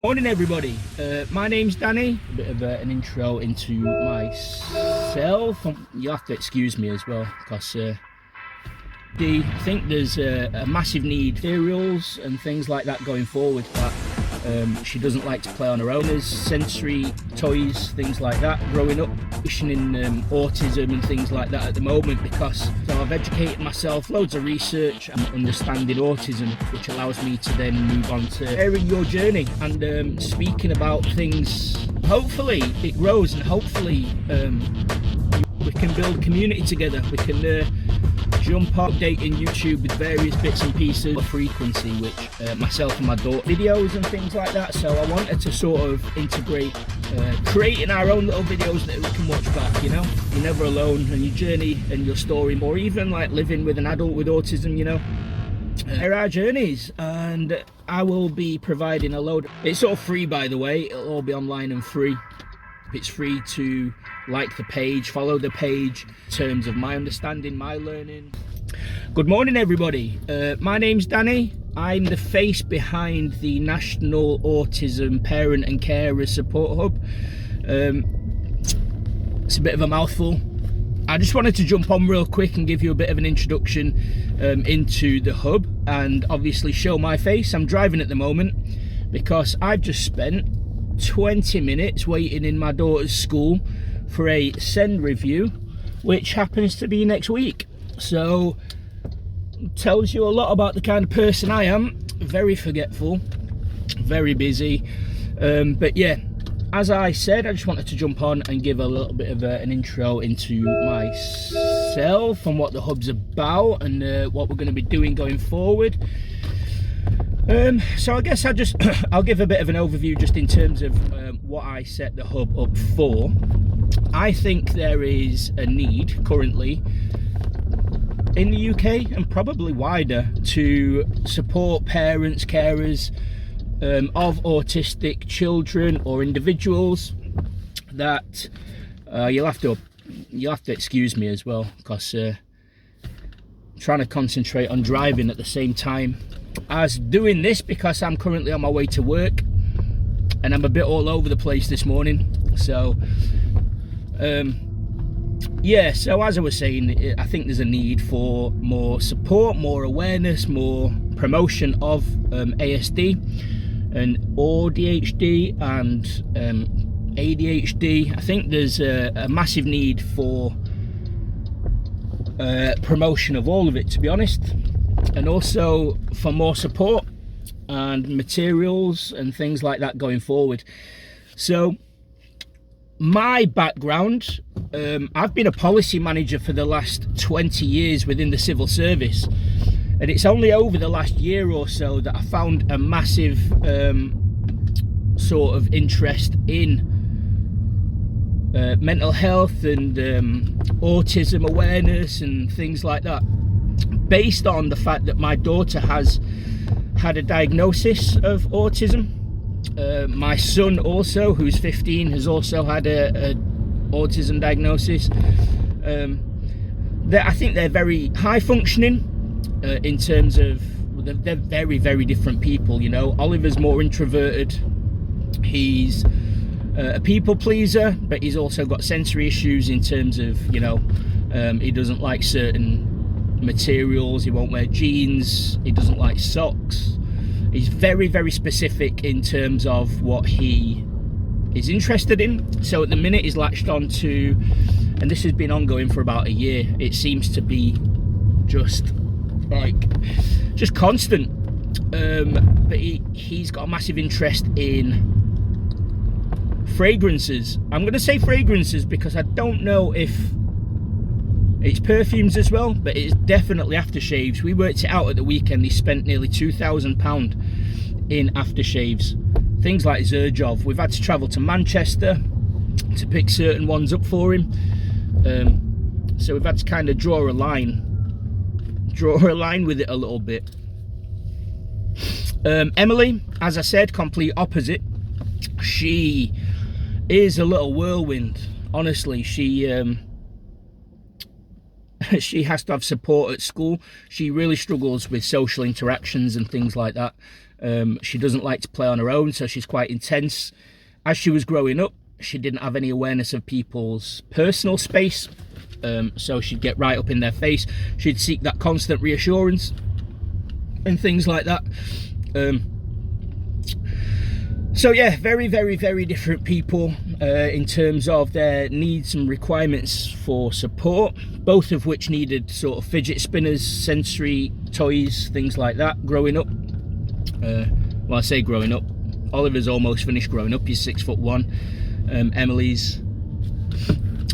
Morning everybody, my name's Danny. A bit of an intro into myself. You'll have to excuse me as well because I think there's a massive need for materials and things like that going forward, but she doesn't like to play on her own. There's sensory toys, things like that. Growing up, in autism and things like that at the moment, because I've educated myself, loads of research and understanding autism, which allows me to then move on to sharing your journey and speaking about things. Hopefully it grows and hopefully we can build a community together. We can jump on updating YouTube with various bits and pieces of frequency, which myself and my daughter videos and things like that. So I wanted to sort of integrate creating our own little videos that we can watch back. You know, you're never alone, and your journey and your story, or even like living with an adult with autism, you know, they're our journeys. And I will be providing a load. It's all free, by the way. It'll all be online and free. It's free to like the page, follow the page, in terms of my understanding, my learning. Good morning everybody, my name's Danny. I'm the face behind the National Autism Parent and Carer Support Hub. It's a bit of a mouthful. I just wanted to jump on real quick and give you a bit of an introduction into the hub, and obviously show my face. I'm driving at the moment because I've just spent 20 minutes waiting in my daughter's school for a send review, which happens to be next week. So tells you a lot about the kind of person I am. Very forgetful, very busy, but yeah, as I said, I just wanted to jump on and give a little bit of an intro into myself and what the hub's about and what we're going to be doing going forward. So I guess I'll give a bit of an overview just in terms of what I set the hub up for. I think there is a need currently in the UK and probably wider to support parents, carers of autistic children or individuals. That you'll have to excuse me as well, because trying to concentrate on driving at the same time as doing this, because I'm currently on my way to work and I'm a bit all over the place this morning. So yeah, so as I was saying, I think there's a need for more support, more awareness, more promotion of ASD and ADHD and ADHD. I think there's a massive need for promotion of all of it, to be honest, and also for more support and materials and things like that going forward. So my background, I've been a policy manager for the last 20 years within the civil service, and it's only over the last year or so that I found a massive sort of interest in mental health and autism awareness and things like that, based on the fact that my daughter has had a diagnosis of autism. My son also, who's 15, has also had a autism diagnosis. I think they're very high functioning in terms of they're very, very different people. You know, Oliver's more introverted. He's a people pleaser, but he's also got sensory issues in terms of, you know, he doesn't like certain materials. He won't wear jeans. He doesn't like socks. He's very, very specific in terms of what he is interested in. So at the minute he's latched on to, and this has been ongoing for about a year, it seems to be just constant. But he's got a massive interest in fragrances. I'm going to say fragrances because I don't know if it's perfumes as well, but it's definitely aftershaves. We worked it out at the weekend. He spent nearly £2,000 in aftershaves. Things like Zerjov. We've had to travel to Manchester to pick certain ones up for him. So we've had to kind of draw a line with it a little bit. Emily, as I said, complete opposite. She is a little whirlwind. Honestly, she she has to have support at school. She really struggles with social interactions and things like that. She doesn't like to play on her own, so she's quite intense. As she was growing up, she didn't have any awareness of people's personal space, so she'd get right up in their face. She'd seek that constant reassurance and things like that. So yeah, very, very, very different people in terms of their needs and requirements for support, both of which needed sort of fidget spinners, sensory toys, things like that growing up. Well, I say growing up, Oliver's almost finished growing up, he's 6'1". Emily's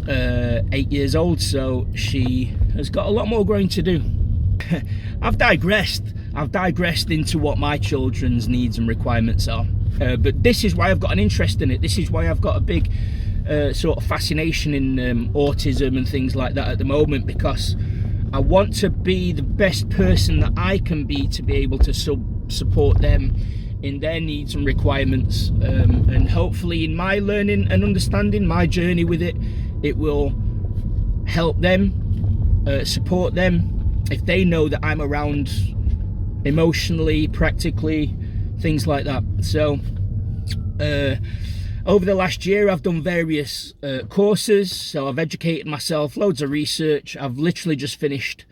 8 years old, so she has got a lot more growing to do. I've digressed into what my children's needs and requirements are. But this is why I've got an interest in it. This is why I've got a big sort of fascination in autism and things like that at the moment, because I want to be the best person that I can be to be able to support them in their needs and requirements, and hopefully in my learning and understanding, my journey with it, it will help them, support them, if they know that I'm around emotionally, practically, things like that. So over the last year I've done various courses, so I've educated myself, loads of research. I've literally just finished,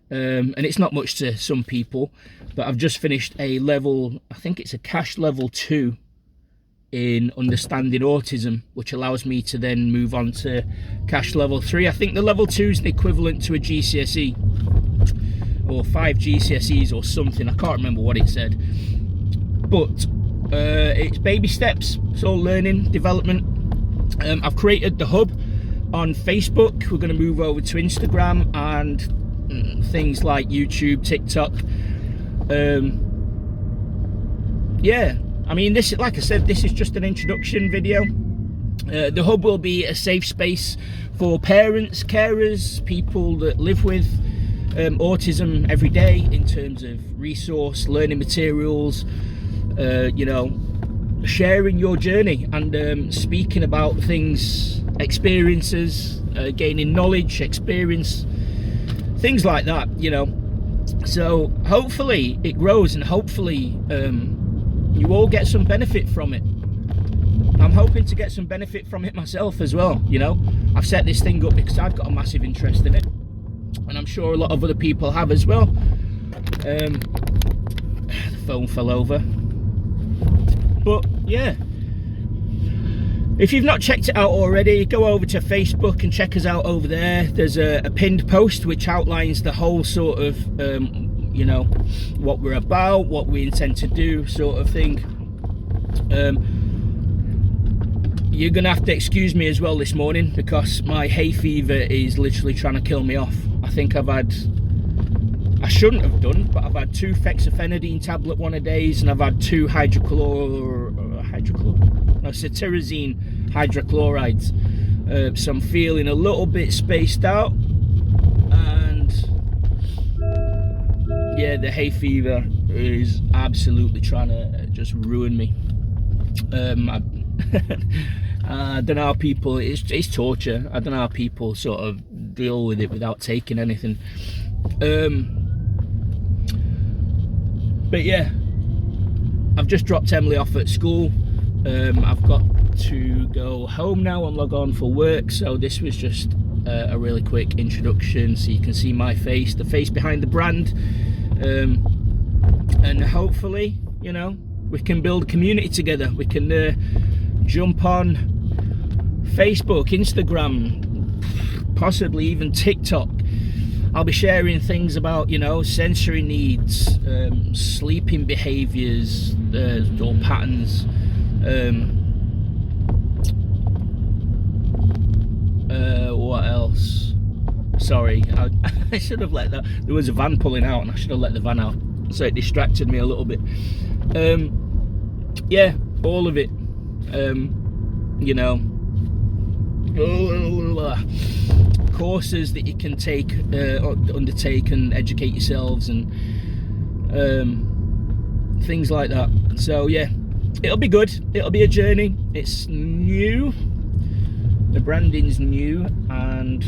and it's not much to some people, but I've just finished a level, I think it's a cash level 2 in understanding autism, which allows me to then move on to cash level 3. I think the level 2 is the equivalent to a GCSE or 5 GCSEs or something. I can't remember what it said, but it's baby steps. It's all learning, development. I've created the hub on Facebook. We're going to move over to Instagram and things like YouTube, TikTok. Yeah, I mean, this, like I said, this is just an introduction video. The hub will be a safe space for parents, carers, people that live with autism every day, in terms of resource, learning materials, you know, sharing your journey and speaking about things, experiences, gaining knowledge, experience, things like that, you know. So hopefully it grows, and hopefully you all get some benefit from it. I'm hoping to get some benefit from it myself as well, you know. I've set this thing up because I've got a massive interest in it, and I'm sure a lot of other people have as well. The phone fell over. But yeah, if you've not checked it out already, go over to Facebook and check us out over there. There's a pinned post which outlines the whole sort of you know, what we're about, what we intend to do, sort of thing. You're gonna have to excuse me as well this morning, because my hay fever is literally trying to kill me off. I think I shouldn't have done, but I've had 2 fexofenadine tablet one a days, and I've had 2 cetirizine hydrochlorides. So I'm feeling a little bit spaced out, and yeah, the hay fever is absolutely trying to just ruin me. I don't know how people, it's torture. I don't know how people sort of deal with it without taking anything. But yeah, I've just dropped Emily off at school. I've got to go home now and log on for work, so this was just a really quick introduction so you can see my face, the face behind the brand, and hopefully, you know, we can build a community together. We can jump on Facebook, Instagram, possibly even TikTok. I'll be sharing things about, you know, sensory needs, sleeping behaviours or patterns, what else? Sorry, I should have let that, there was a van pulling out and I should have let the van out, so it distracted me a little bit. Yeah, all of it, you know, courses that you can take, undertake and educate yourselves, and things like that. So yeah, it'll be good, it'll be a journey. It's new, the branding's new, and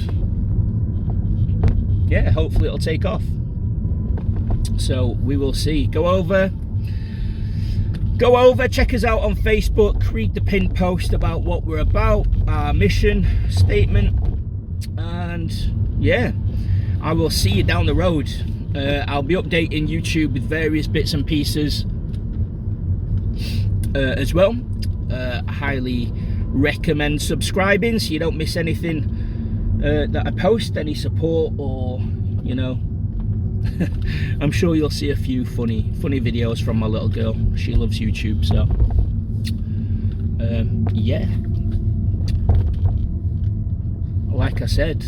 yeah, hopefully it'll take off. So we will see. Go over, check us out on Facebook, read the pinned post about what we're about, our mission statement, and yeah, I will see you down the road. I'll be updating YouTube with various bits and pieces as well. I highly recommend subscribing so you don't miss anything that I post, any support, or you know, I'm sure you'll see a few funny videos from my little girl. She loves YouTube, so yeah, like I said,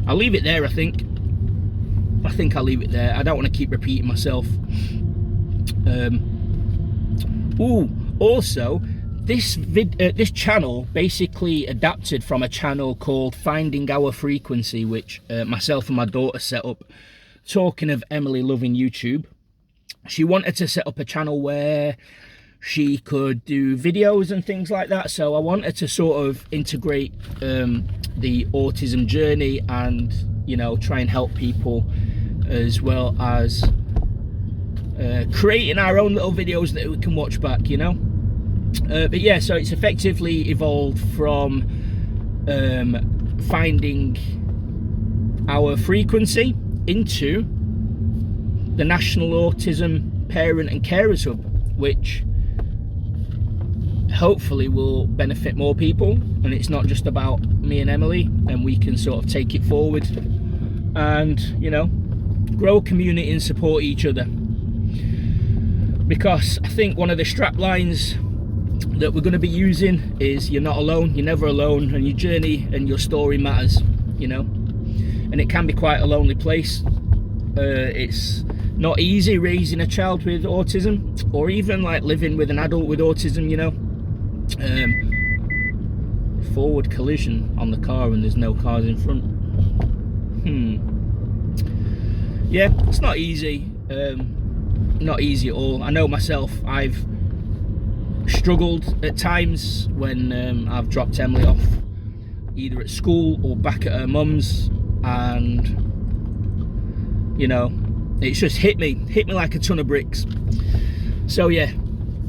I'll leave it there. I think I'll leave it there. I don't want to keep repeating myself. Also, this channel basically adapted from a channel called Finding Our Frequency, which myself and my daughter set up. Talking of Emily loving YouTube, she wanted to set up a channel where she could do videos and things like that, so I wanted to sort of integrate the autism journey and, you know, try and help people, as well as creating our own little videos that we can watch back, you know. But yeah, so it's effectively evolved from Finding Our Frequency into the National Autism Parent and Carers Hub, which hopefully will benefit more people, and it's not just about me and Emily, and we can sort of take it forward and, you know, grow a community and support each other. Because I think one of the strap lines that we're going to be using is, you're not alone, you're never alone, and your journey and your story matters, you know. And it can be quite a lonely place. It's not easy raising a child with autism, or even like living with an adult with autism, you know. Forward collision on the car and there's no cars in front. Yeah, it's not easy. Not easy at all. I know myself, I've struggled at times when I've dropped Emily off either at school or back at her mum's, and you know, it's just hit me like a ton of bricks. So yeah,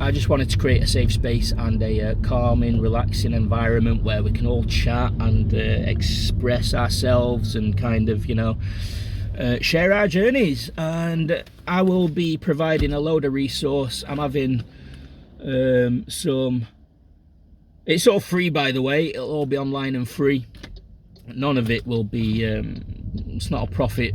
I just wanted to create a safe space and a calming, relaxing environment where we can all chat and express ourselves and kind of, you know, share our journeys. And I will be providing a load of resource. I'm having some, it's all free, by the way. It'll all be online and free. None of it will be it's not a profit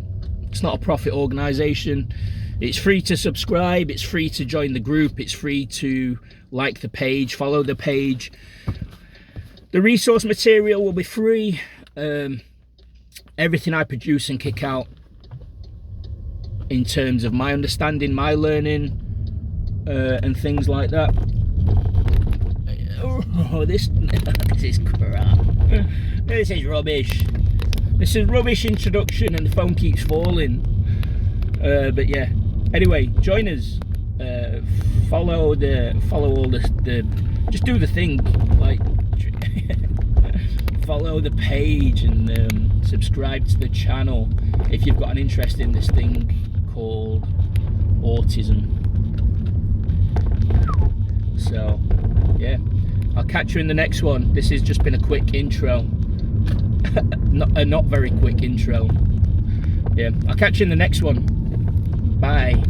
organization. It's free to subscribe, it's free to join the group, it's free to like the page, follow the page. The resource material will be free. Everything I produce and kick out in terms of my understanding, my learning, and things like that. Oh, this is crap. This is rubbish. This is rubbish introduction and the phone keeps falling. But yeah, anyway, join us. Follow all the just do the thing, like follow the page and subscribe to the channel if you've got an interest in this thing called autism. So yeah, I'll catch you in the next one. This has just been a quick intro. Not very quick intro. Yeah, I'll catch you in the next one. Bye.